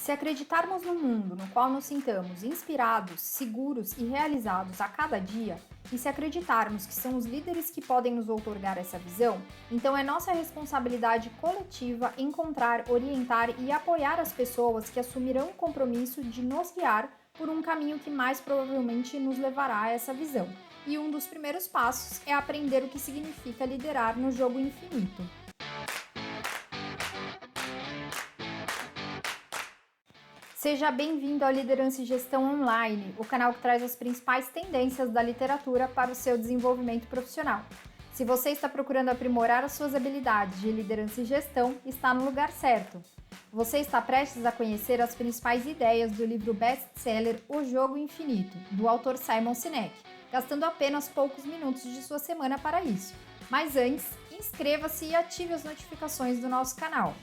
Se acreditarmos num mundo no qual nos sintamos inspirados, seguros e realizados a cada dia, e se acreditarmos que são os líderes que podem nos outorgar essa visão, então é nossa responsabilidade coletiva encontrar, orientar e apoiar as pessoas que assumirão o compromisso de nos guiar por um caminho que mais provavelmente nos levará a essa visão. E um dos primeiros passos é aprender o que significa liderar no jogo infinito. Seja bem-vindo ao Liderança e Gestão Online, o canal que traz as principais tendências da literatura para o seu desenvolvimento profissional. Se você está procurando aprimorar as suas habilidades de liderança e gestão, está no lugar certo. Você está prestes a conhecer as principais ideias do livro best-seller O Jogo Infinito, do autor Simon Sinek, gastando apenas poucos minutos de sua semana para isso. Mas antes, inscreva-se e ative as notificações do nosso canal.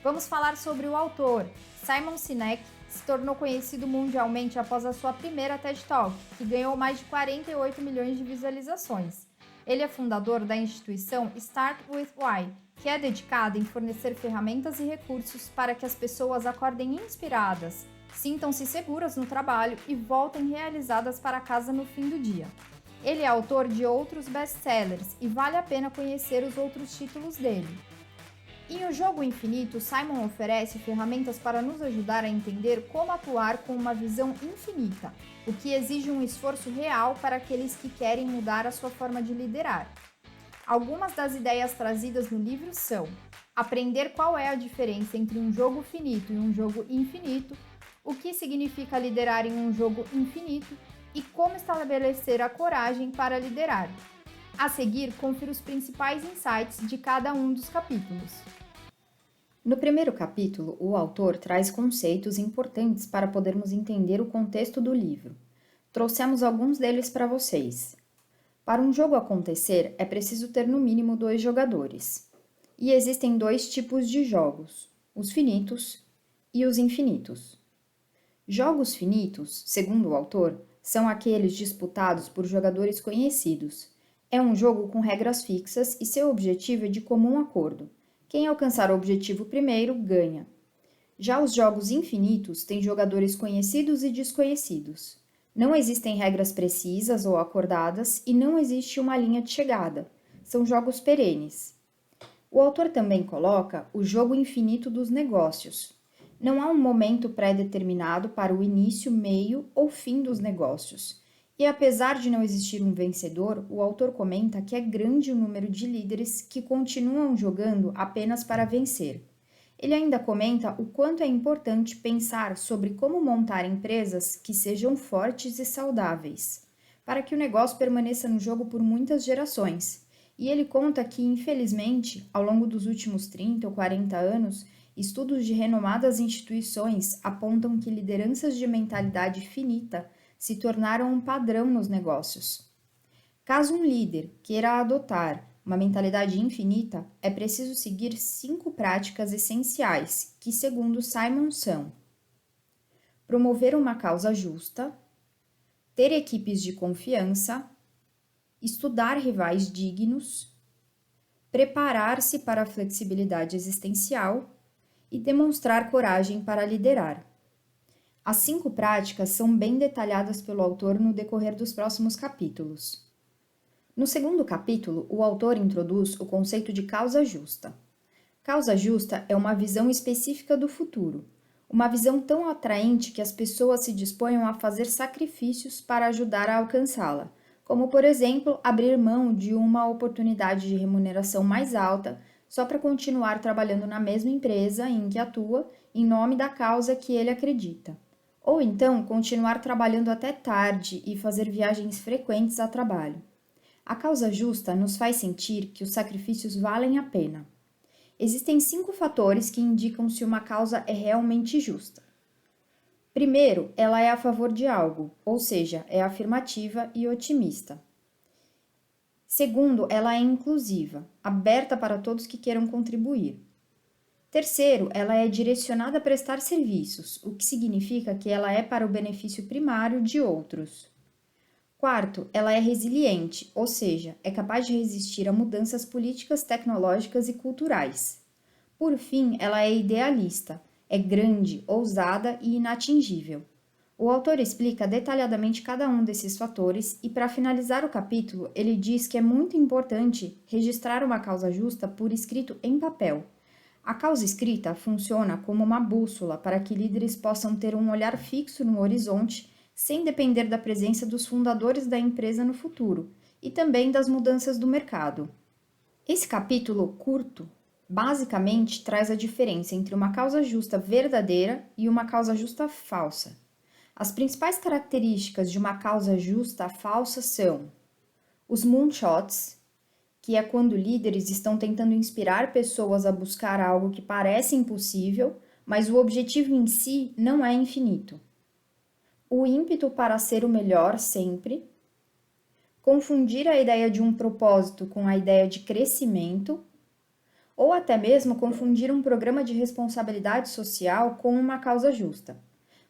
Vamos falar sobre o autor. Simon Sinek se tornou conhecido mundialmente após a sua primeira TED Talk, que ganhou mais de 48 milhões de visualizações. Ele é fundador da instituição Start With Why, que é dedicada em fornecer ferramentas e recursos para que as pessoas acordem inspiradas, sintam-se seguras no trabalho e voltem realizadas para casa no fim do dia. Ele é autor de outros best-sellers e vale a pena conhecer os outros títulos dele. Em O Jogo Infinito, Simon oferece ferramentas para nos ajudar a entender como atuar com uma visão infinita, o que exige um esforço real para aqueles que querem mudar a sua forma de liderar. Algumas das ideias trazidas no livro são: aprender qual é a diferença entre um jogo finito e um jogo infinito, o que significa liderar em um jogo infinito e como estabelecer a coragem para liderar. A seguir, confira os principais insights de cada um dos capítulos. No primeiro capítulo, o autor traz conceitos importantes para podermos entender o contexto do livro. Trouxemos alguns deles para vocês. Para um jogo acontecer, é preciso ter no mínimo 2 jogadores. E existem 2 tipos de jogos, os finitos e os infinitos. Jogos finitos, segundo o autor, são aqueles disputados por jogadores conhecidos. É um jogo com regras fixas e seu objetivo é de comum acordo. Quem alcançar o objetivo primeiro, ganha. Já os jogos infinitos têm jogadores conhecidos e desconhecidos. Não existem regras precisas ou acordadas e não existe uma linha de chegada. São jogos perenes. O autor também coloca o jogo infinito dos negócios. Não há um momento pré-determinado para o início, meio ou fim dos negócios. E apesar de não existir um vencedor, o autor comenta que é grande o número de líderes que continuam jogando apenas para vencer. Ele ainda comenta o quanto é importante pensar sobre como montar empresas que sejam fortes e saudáveis, para que o negócio permaneça no jogo por muitas gerações. E ele conta que, infelizmente, ao longo dos últimos 30 ou 40 anos, estudos de renomadas instituições apontam que lideranças de mentalidade finita se tornaram um padrão nos negócios. Caso um líder queira adotar uma mentalidade infinita, é preciso seguir 5 práticas essenciais, que, segundo Simon, são: promover uma causa justa, ter equipes de confiança, estudar rivais dignos, preparar-se para a flexibilidade existencial e demonstrar coragem para liderar. As 5 práticas são bem detalhadas pelo autor no decorrer dos próximos capítulos. No segundo capítulo, o autor introduz o conceito de causa justa. Causa justa é uma visão específica do futuro, uma visão tão atraente que as pessoas se disponham a fazer sacrifícios para ajudar a alcançá-la, como, por exemplo, abrir mão de uma oportunidade de remuneração mais alta só para continuar trabalhando na mesma empresa em que atua, em nome da causa que ele acredita. Ou então, continuar trabalhando até tarde e fazer viagens frequentes a trabalho. A causa justa nos faz sentir que os sacrifícios valem a pena. Existem 5 fatores que indicam se uma causa é realmente justa. Primeiro, ela é a favor de algo, ou seja, é afirmativa e otimista. Segundo, ela é inclusiva, aberta para todos que queiram contribuir. Terceiro, ela é direcionada a prestar serviços, o que significa que ela é para o benefício primário de outros. Quarto, ela é resiliente, ou seja, é capaz de resistir a mudanças políticas, tecnológicas e culturais. Por fim, ela é idealista, é grande, ousada e inatingível. O autor explica detalhadamente cada um desses fatores e, para finalizar o capítulo, ele diz que é muito importante registrar uma causa justa por escrito em papel. A causa escrita funciona como uma bússola para que líderes possam ter um olhar fixo no horizonte, sem depender da presença dos fundadores da empresa no futuro e também das mudanças do mercado. Esse capítulo curto basicamente traz a diferença entre uma causa justa verdadeira e uma causa justa falsa. As principais características de uma causa justa falsa são os moonshots, que é quando líderes estão tentando inspirar pessoas a buscar algo que parece impossível, mas o objetivo em si não é infinito. O ímpeto para ser o melhor sempre. Confundir a ideia de um propósito com a ideia de crescimento, ou até mesmo confundir um programa de responsabilidade social com uma causa justa.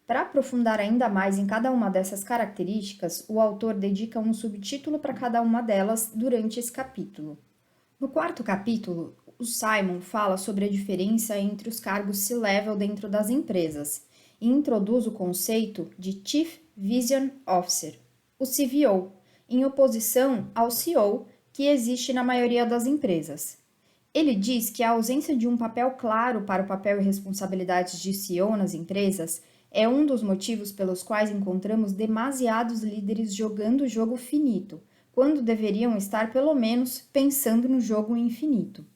Para aprofundar ainda mais em cada uma dessas características, o autor dedica um subtítulo para cada uma delas durante esse capítulo. No quarto capítulo, o Simon fala sobre a diferença entre os cargos C-Level dentro das empresas e introduz o conceito de Chief Vision Officer, o CVO, em oposição ao CEO que existe na maioria das empresas. Ele diz que a ausência de um papel claro para o papel e responsabilidades de CEO nas empresas é um dos motivos pelos quais encontramos demasiados líderes jogando o jogo finito, quando deveriam estar pelo menos pensando no jogo infinito.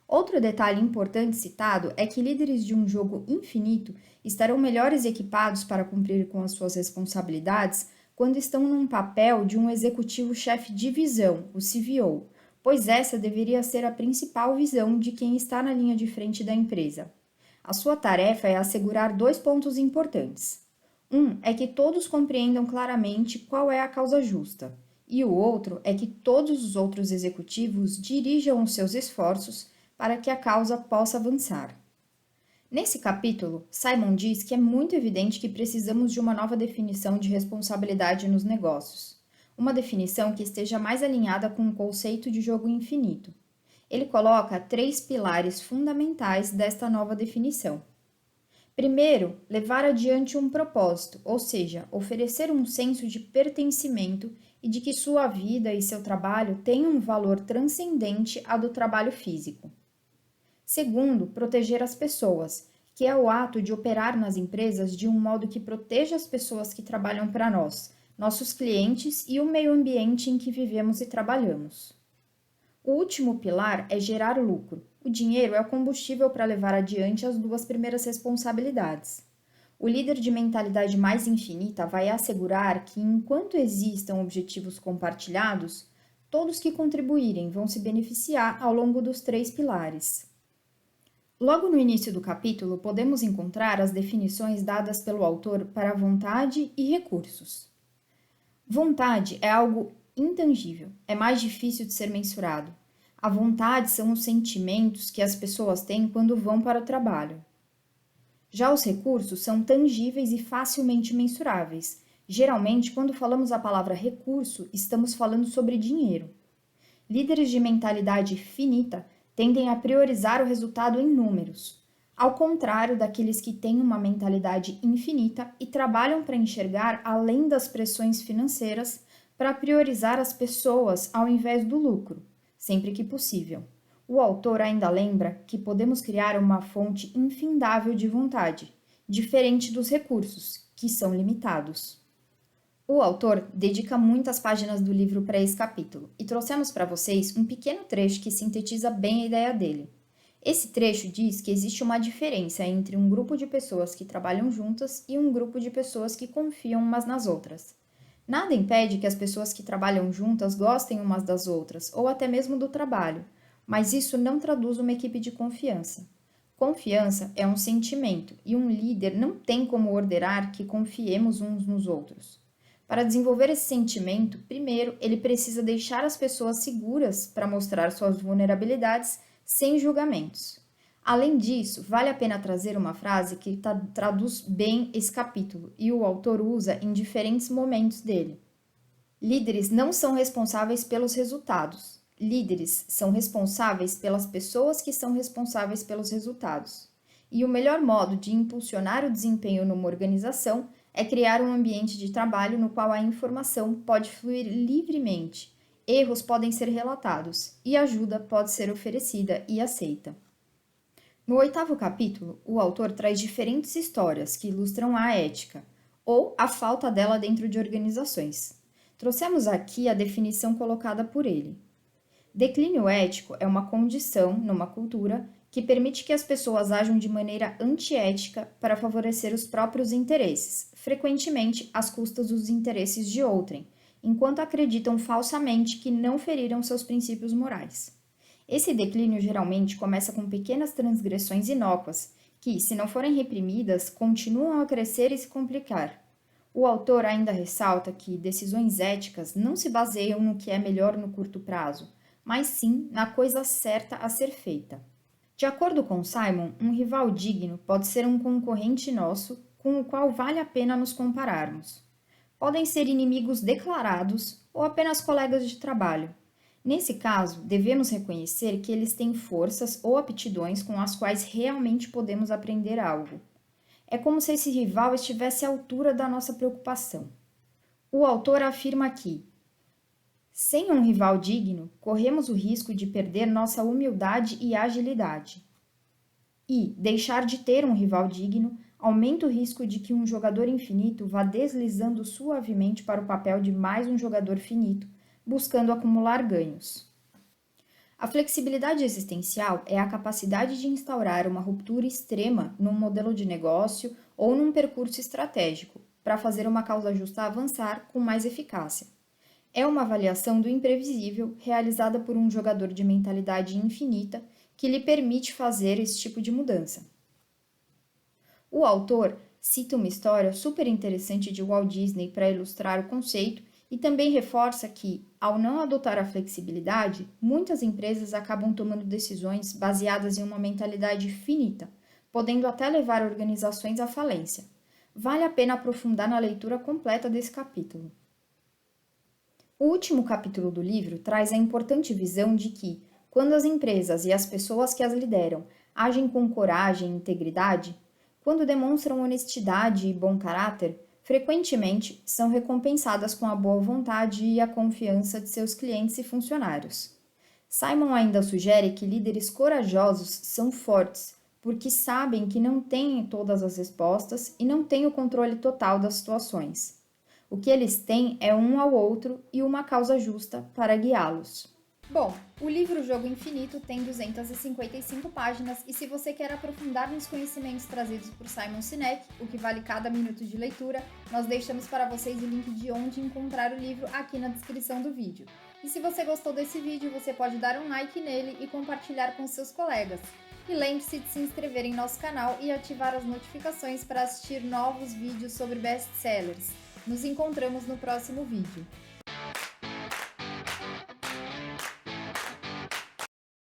Outro detalhe importante citado é que líderes de um jogo infinito estarão melhores equipados para cumprir com as suas responsabilidades quando estão num papel de um executivo-chefe de visão, o CVO, pois essa deveria ser a principal visão de quem está na linha de frente da empresa. A sua tarefa é assegurar 2 pontos importantes. Um é que todos compreendam claramente qual é a causa justa, e o outro é que todos os outros executivos dirijam os seus esforços para que a causa possa avançar. Nesse capítulo, Simon diz que é muito evidente que precisamos de uma nova definição de responsabilidade nos negócios, uma definição que esteja mais alinhada com o conceito de jogo infinito. Ele coloca 3 pilares fundamentais desta nova definição. Primeiro, levar adiante um propósito, ou seja, oferecer um senso de pertencimento e de que sua vida e seu trabalho têm um valor transcendente ao do trabalho físico. Segundo, proteger as pessoas, que é o ato de operar nas empresas de um modo que proteja as pessoas que trabalham para nós, nossos clientes e o meio ambiente em que vivemos e trabalhamos. O último pilar é gerar lucro. O dinheiro é o combustível para levar adiante as 2 primeiras responsabilidades. O líder de mentalidade mais infinita vai assegurar que, enquanto existam objetivos compartilhados, todos que contribuírem vão se beneficiar ao longo dos 3 pilares. Logo no início do capítulo, podemos encontrar as definições dadas pelo autor para vontade e recursos. Vontade é algo intangível, é mais difícil de ser mensurado. A vontade são os sentimentos que as pessoas têm quando vão para o trabalho. Já os recursos são tangíveis e facilmente mensuráveis. Geralmente, quando falamos a palavra recurso, estamos falando sobre dinheiro. Líderes de mentalidade finita tendem a priorizar o resultado em números, ao contrário daqueles que têm uma mentalidade infinita e trabalham para enxergar além das pressões financeiras para priorizar as pessoas ao invés do lucro, sempre que possível. O autor ainda lembra que podemos criar uma fonte infindável de vontade, diferente dos recursos, que são limitados. O autor dedica muitas páginas do livro para esse capítulo e trouxemos para vocês um pequeno trecho que sintetiza bem a ideia dele. Esse trecho diz que existe uma diferença entre um grupo de pessoas que trabalham juntas e um grupo de pessoas que confiam umas nas outras. Nada impede que as pessoas que trabalham juntas gostem umas das outras, ou até mesmo do trabalho, mas isso não traduz uma equipe de confiança. Confiança é um sentimento e um líder não tem como ordenar que confiemos uns nos outros. Para desenvolver esse sentimento, primeiro ele precisa deixar as pessoas seguras para mostrar suas vulnerabilidades sem julgamentos. Além disso, vale a pena trazer uma frase que traduz bem esse capítulo e o autor usa em diferentes momentos dele. Líderes não são responsáveis pelos resultados. Líderes são responsáveis pelas pessoas que são responsáveis pelos resultados. E o melhor modo de impulsionar o desempenho numa organização é criar um ambiente de trabalho no qual a informação pode fluir livremente, erros podem ser relatados e ajuda pode ser oferecida e aceita. No 8º capítulo, o autor traz diferentes histórias que ilustram a ética, ou a falta dela dentro de organizações. Trouxemos aqui a definição colocada por ele. Declínio ético é uma condição, numa cultura, que permite que as pessoas ajam de maneira antiética para favorecer os próprios interesses, frequentemente às custas dos interesses de outrem, enquanto acreditam falsamente que não feriram seus princípios morais. Esse declínio geralmente começa com pequenas transgressões inócuas, que, se não forem reprimidas, continuam a crescer e se complicar. O autor ainda ressalta que decisões éticas não se baseiam no que é melhor no curto prazo, mas sim na coisa certa a ser feita. De acordo com Simon, um rival digno pode ser um concorrente nosso com o qual vale a pena nos compararmos. Podem ser inimigos declarados ou apenas colegas de trabalho. Nesse caso, devemos reconhecer que eles têm forças ou aptidões com as quais realmente podemos aprender algo. É como se esse rival estivesse à altura da nossa preocupação. O autor afirma que, sem um rival digno, corremos o risco de perder nossa humildade e agilidade. E deixar de ter um rival digno aumenta o risco de que um jogador infinito vá deslizando suavemente para o papel de mais um jogador finito, buscando acumular ganhos. A flexibilidade existencial é a capacidade de instaurar uma ruptura extrema num modelo de negócio ou num percurso estratégico, para fazer uma causa justa avançar com mais eficácia. É uma avaliação do imprevisível realizada por um jogador de mentalidade infinita que lhe permite fazer esse tipo de mudança. O autor cita uma história super interessante de Walt Disney para ilustrar o conceito e também reforça que, ao não adotar a flexibilidade, muitas empresas acabam tomando decisões baseadas em uma mentalidade finita, podendo até levar organizações à falência. Vale a pena aprofundar na leitura completa desse capítulo. O último capítulo do livro traz a importante visão de que, quando as empresas e as pessoas que as lideram agem com coragem e integridade, quando demonstram honestidade e bom caráter, frequentemente são recompensadas com a boa vontade e a confiança de seus clientes e funcionários. Simon ainda sugere que líderes corajosos são fortes, porque sabem que não têm todas as respostas e não têm o controle total das situações. O que eles têm é um ao outro e uma causa justa para guiá-los. Bom, o livro Jogo Infinito tem 255 páginas e se você quer aprofundar nos conhecimentos trazidos por Simon Sinek, o que vale cada minuto de leitura, nós deixamos para vocês o link de onde encontrar o livro aqui na descrição do vídeo. E se você gostou desse vídeo, você pode dar um like nele e compartilhar com seus colegas. E lembre-se de se inscrever em nosso canal e ativar as notificações para assistir novos vídeos sobre best-sellers. Nos encontramos no próximo vídeo.